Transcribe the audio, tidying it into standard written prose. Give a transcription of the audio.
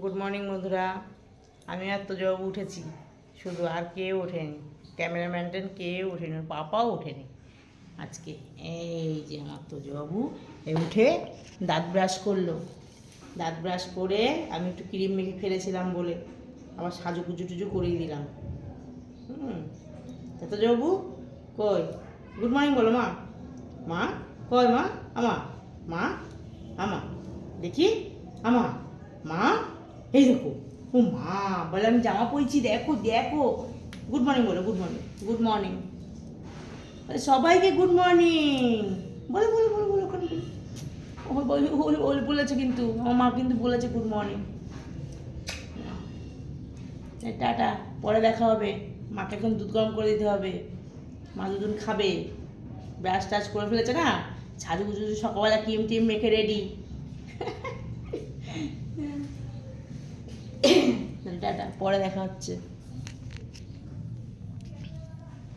Good morning বন্ধুরা। আমি আর তো জব উঠেছি, শুধু আর কেউ ওঠেনি, ক্যামেরাম্যানটেন কেউ ওঠেনি, ওর পাপাও ওঠেনি আজকে। এই যে আমার তো জবু উঠে দাঁত ব্রাশ করলো, দাঁত ব্রাশ করে আমি একটু ক্রিম মেখে ফেলেছিলাম বলে আবার সাজু কুচু টুজু করিয়ে দিলাম। তো জবু কই, গুড মর্নিং বলো মা। মা কই মা, আমা মা, আমা দেখি, আমা মা, এই দেখো, ও মা বলে আমি জামা পরেছি, দেখো দেখো। গুড মর্নিং বলো, গুড মর্নিং, গুড মর্নিং, সবাইকে গুড মর্নিং বলো বলো বলো বলো। ওখানে বলেছে, কিন্তু আমার মা কিন্তু বলেছে গুড মর্নিং। টাটা, পরে দেখা হবে। মাকে এখন দুধ গরম করে দিতে হবে, মা দুধ খাবে। ব্রাশ টাশ করে ফেলেছে না, ছাদু গুজু সকালবেলা ক্রিম টিম মেখে রেডি। টাটা, পরে দেখা হচ্ছে।